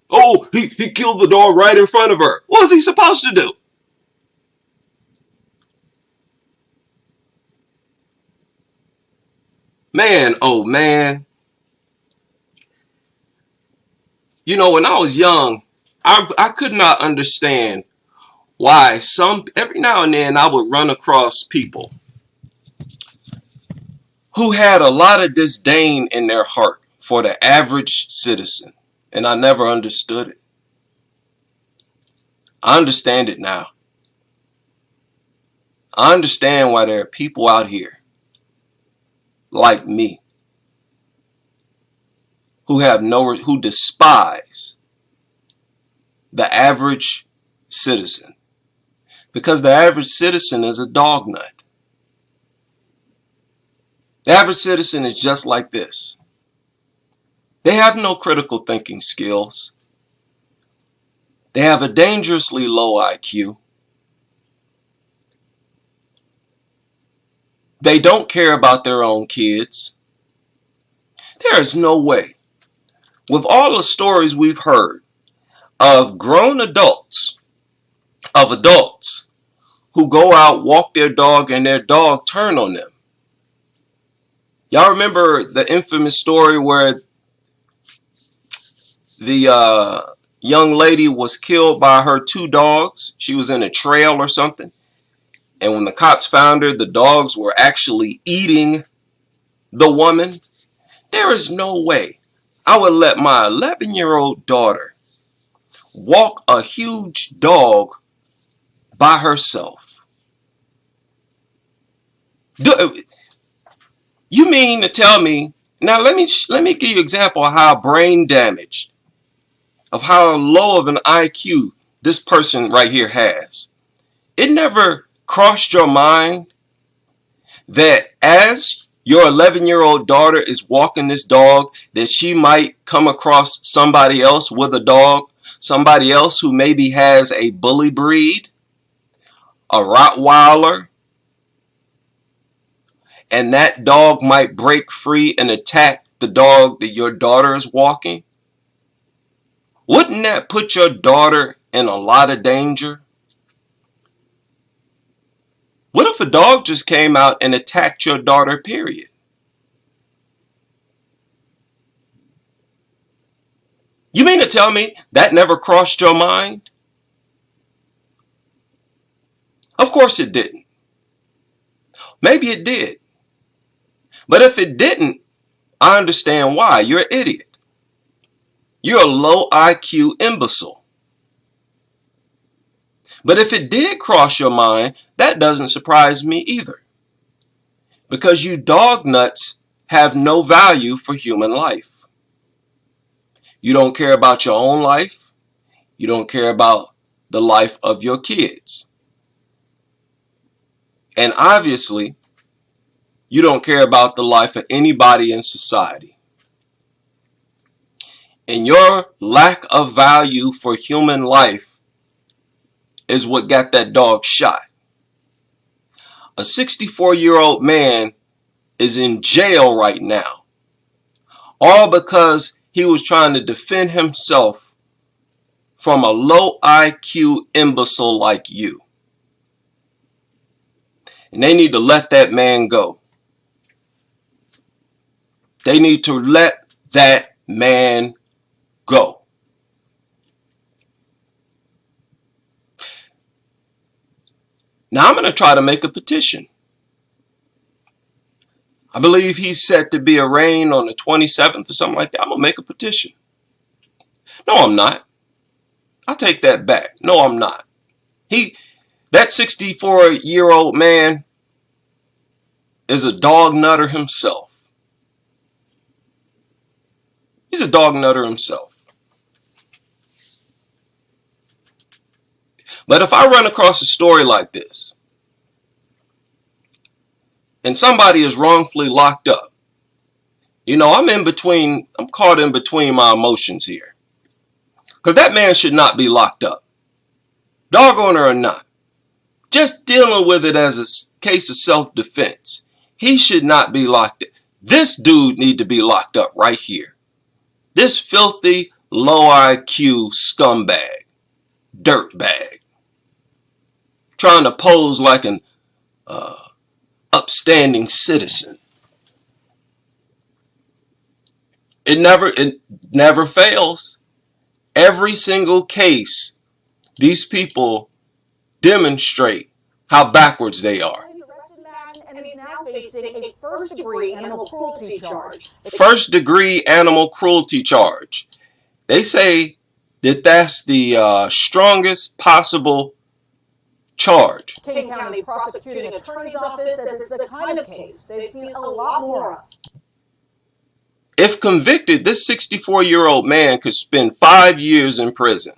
Oh, he killed the dog right in front of her. What was he supposed to do? Man, oh man. You know, when I was young, I could not understand why every now and then I would run across people who had a lot of disdain in their heart for the average citizen. And I never understood it. I understand it now. I understand why there are people out here like me who despise the average citizen, because the average citizen is a dog nut. The average citizen is just like this. They have no critical thinking skills. They have a dangerously low IQ. They don't care about their own kids. There is no way, with all the stories we've heard of grown adults, of adults who go out, walk their dog, and their dog turn on them. Y'all remember the infamous story where the young lady was killed by her two dogs? She was in a trail or something. And when the cops found her, the dogs were actually eating the woman. There is no way I would let my 11-year-old daughter walk a huge dog by herself. You mean to tell me? Now let me give you an example of how brain damaged, of how low of an IQ this person right here has. It never crossed your mind that as your 11-year-old daughter is walking this dog, that she might come across somebody else with a dog, somebody else who maybe has a bully breed, a Rottweiler, and that dog might break free and attack the dog that your daughter is walking? Wouldn't that put your daughter in a lot of danger? What if a dog just came out and attacked your daughter, period? You mean to tell me that never crossed your mind? Of course it didn't. Maybe it did. But if it didn't, I understand why. You're an idiot. You're a low IQ imbecile. But if it did cross your mind, that doesn't surprise me either. Because you dog nuts have no value for human life. You don't care about your own life. You don't care about the life of your kids. And obviously, you don't care about the life of anybody in society. And your lack of value for human life is what got that dog shot. A 64-year-old man is in jail right now, all because he was trying to defend himself from a low IQ imbecile like you. And they need to let that man go. They need to let that man go. Now I'm going to try to make a petition. I believe he's set to be arraigned on the 27th or something like that. I'm going to make a petition. No, I'm not. I'll take that back. No, I'm not. That 64-year-old man is a dog nutter himself. He's a dog nutter himself. But if I run across a story like this, and somebody is wrongfully locked up, you know, I'm caught in between my emotions here. Because that man should not be locked up. Dog owner or not. Just dealing with it as a case of self-defense. He should not be locked up. This dude need to be locked up right here. This filthy, low IQ scumbag, dirtbag, trying to pose like an upstanding citizen. It never fails. Every single case, these people demonstrate how backwards they are. And is now facing a first-degree animal cruelty charge. First-degree animal cruelty charge. They say that that's the strongest possible charge. King County Prosecuting Attorney's Office says it's the kind of case they've seen a lot more of. If convicted, this 64-year-old man could spend 5 years in prison.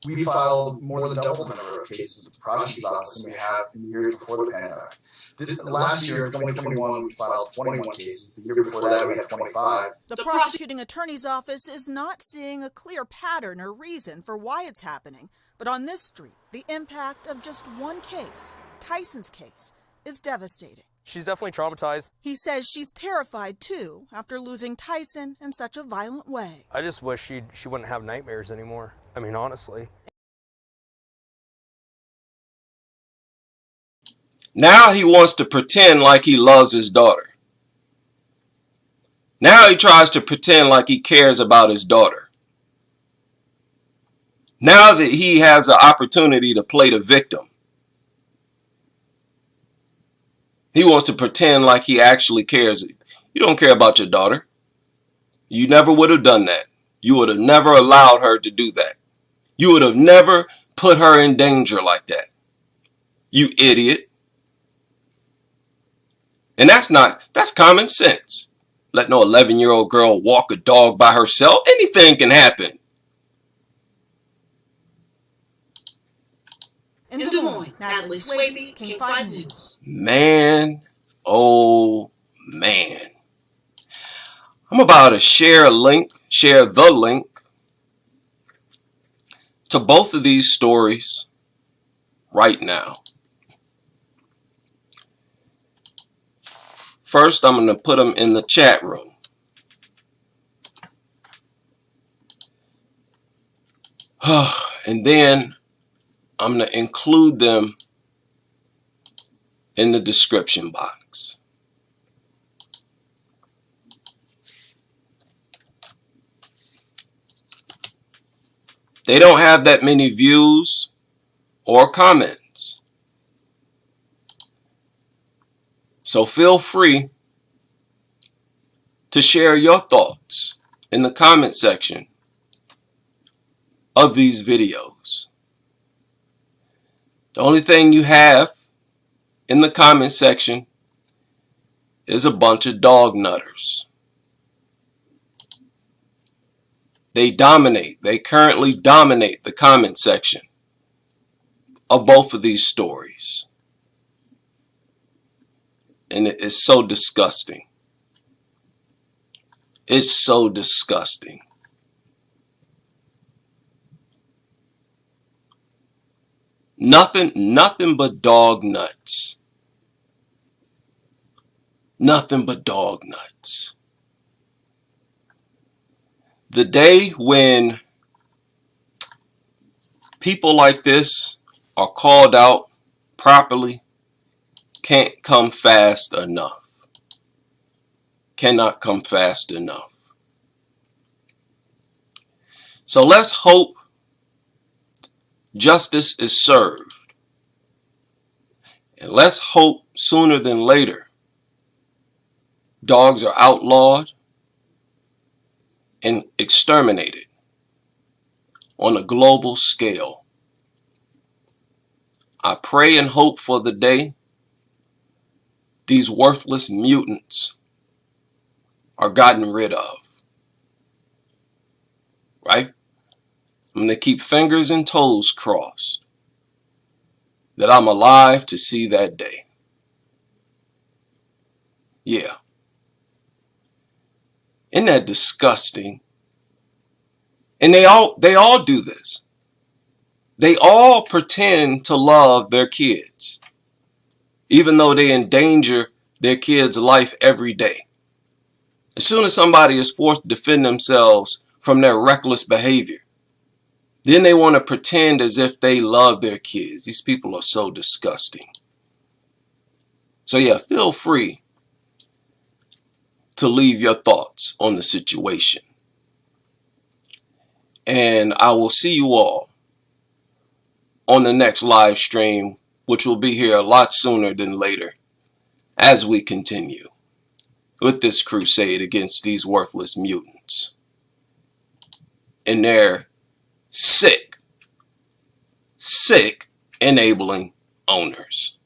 We filed more than double the number of cases at the prosecutor's office than we have in the years before the pandemic. Last year, in 2021, we filed 21 cases. The year before that, we had 25. The prosecuting attorney's office is not seeing a clear pattern or reason for why it's happening, but on this street, the impact of just one case, Tyson's case, is devastating. She's definitely traumatized. He says she's terrified, too, after losing Tyson in such a violent way. I just wish she wouldn't have nightmares anymore. I mean, honestly. Now he wants to pretend like he loves his daughter. Now he tries to pretend like he cares about his daughter. Now that he has an opportunity to play the victim, he wants to pretend like he actually cares. You don't care about your daughter. You never would have done that. You would have never allowed her to do that. You would have never put her in danger like that. You idiot. And that's common sense. Let no 11-year-old girl walk a dog by herself. Anything can happen. In Des Moines, Natalie Swavey, King 5 News. Man, oh man. I'm about to share the link to both of these stories right now. First, I'm going to put them in the chat room. And then I'm going to include them in the description box. They don't have that many views or comments. So feel free to share your thoughts in the comment section of these videos. The only thing you have in the comment section is a bunch of dog nutters. They currently dominate the comment section of both of these stories. And it is so disgusting. It's so disgusting. Nothing but dog nuts. Nothing but dog nuts. The day when people like this are called out properly can't come fast enough. Cannot come fast enough. So let's hope justice is served. And let's hope sooner than later dogs are outlawed and exterminated on a global scale. I pray and hope for the day these worthless mutants are gotten rid of. Right? I'm going to keep fingers and toes crossed that I'm alive to see that day. Yeah. Isn't that disgusting? And they all do this. They all pretend to love their kids, even though they endanger their kids' life every day. As soon as somebody is forced to defend themselves from their reckless behavior, then they want to pretend as if they love their kids. These people are so disgusting. So yeah, feel free to leave your thoughts on the situation. And I will see you all on the next live stream, which will be here a lot sooner than later, as we continue with this crusade against these worthless mutants and their sick, enabling owners.